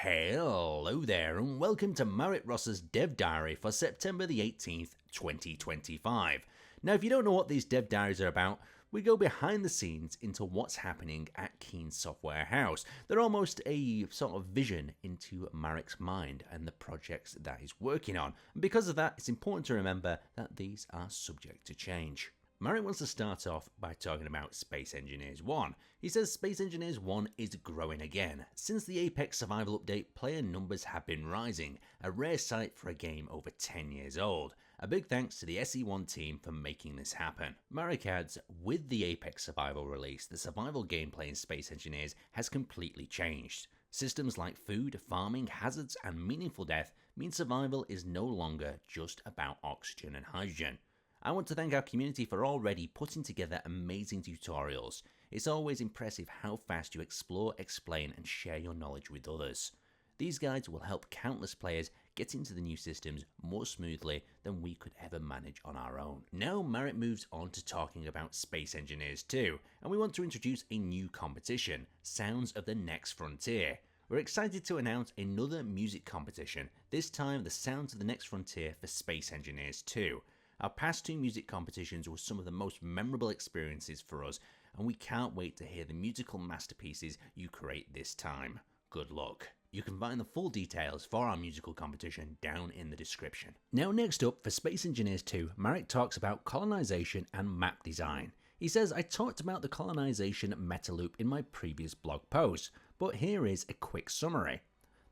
Hello there and welcome to Marek Dev Diary for September the 18th, 2025. Now if you don't know what these dev diaries are about, we go behind the scenes into what's happening at Keen Software House. They're almost a sort of vision into Marek's mind and the projects that he's working on. And because of that, it's important to remember that these are subject to change. Marek wants to start off by talking about Space Engineers 1. He says Space Engineers 1 is growing again. Since the Apex Survival update, player numbers have been rising, a rare sight for a game over 10 years old. A big thanks to the SE1 team for making this happen. Marek adds, with the Apex Survival release, the survival gameplay in Space Engineers has completely changed. Systems like food, farming, hazards, and meaningful death mean survival is no longer just about oxygen and hydrogen. I want to thank our community for already putting together amazing tutorials. It's always impressive how fast you explore, explain, and share your knowledge with others. These guides will help countless players get into the new systems more smoothly than we could ever manage on our own. Now Marek moves on to talking about Space Engineers 2, and we want to introduce a new competition, Sounds of the Next Frontier. We're excited to announce another music competition, this time the Sounds of the Next Frontier for Space Engineers 2. Our past two music competitions were some of the most memorable experiences for us, and we can't wait to hear the musical masterpieces you create this time. Good luck. You can find the full details for our musical competition down in the description. Now next up, for Space Engineers 2, Marek talks about colonization and map design. He says, I talked about the colonization meta loop in my previous blog post, but here is a quick summary.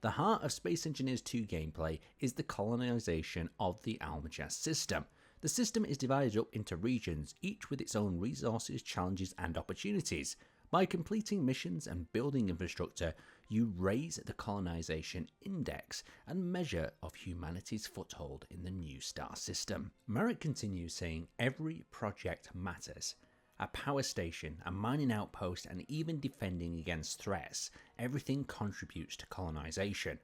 The heart of Space Engineers 2 gameplay is the colonization of the Almagest system. The system is divided up into regions, each with its own resources, challenges, and opportunities. By completing missions and building infrastructure, you raise the colonization index and measure of humanity's foothold in the new star system. Marek continues saying every project matters. A power station, a mining outpost, and even defending against threats, everything contributes to colonization.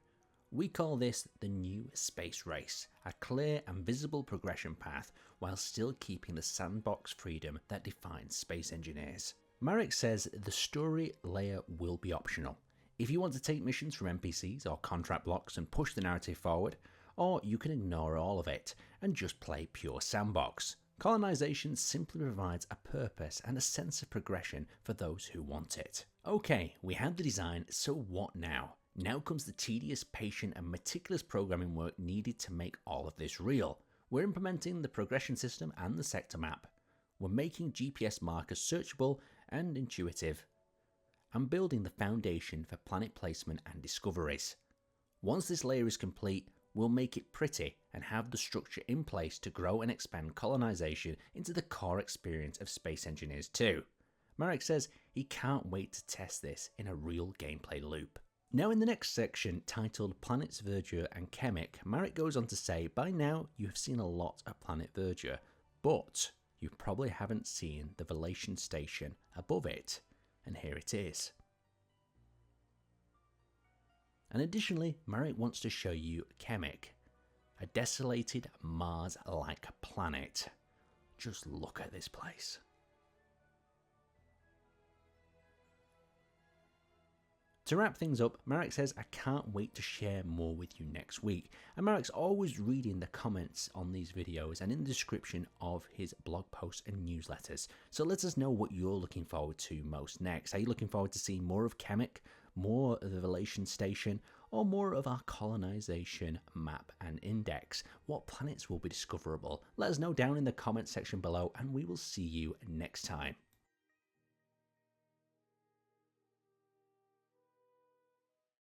We call this the new space race, a clear and visible progression path while still keeping the sandbox freedom that defines Space Engineers. Marek says the story layer will be optional. If you want to take missions from NPCs or contract blocks and push the narrative forward, or you can ignore all of it and just play pure sandbox. Colonization simply provides a purpose and a sense of progression for those who want it. Okay, we have the design, so what now? Now comes the tedious, patient, and meticulous programming work needed to make all of this real. We're implementing the progression system and the sector map. We're making GPS markers searchable and intuitive, and building the foundation for planet placement and discoveries. Once this layer is complete, we'll make it pretty and have the structure in place to grow and expand colonization into the core experience of Space Engineers 2. Marek says he can't wait to test this in a real gameplay loop. Now in the next section, titled Planets Verdure and Kemik, Marek goes on to say, by now you have seen a lot of Planet Verdure, but you probably haven't seen the Velation station above it, and here it is. And additionally, Marek wants to show you Kemik, a desolated Mars-like planet. Just look at this place. To wrap things up, Marek says, I can't wait to share more with you next week. And Marek's always reading the comments on these videos and in the description of his blog posts and newsletters. So let us know what you're looking forward to most next. Are you looking forward to seeing more of Kemik, more of the Velation station, or more of our colonization map and index? What planets will be discoverable? Let us know down in the comments section below, and we will see you next time.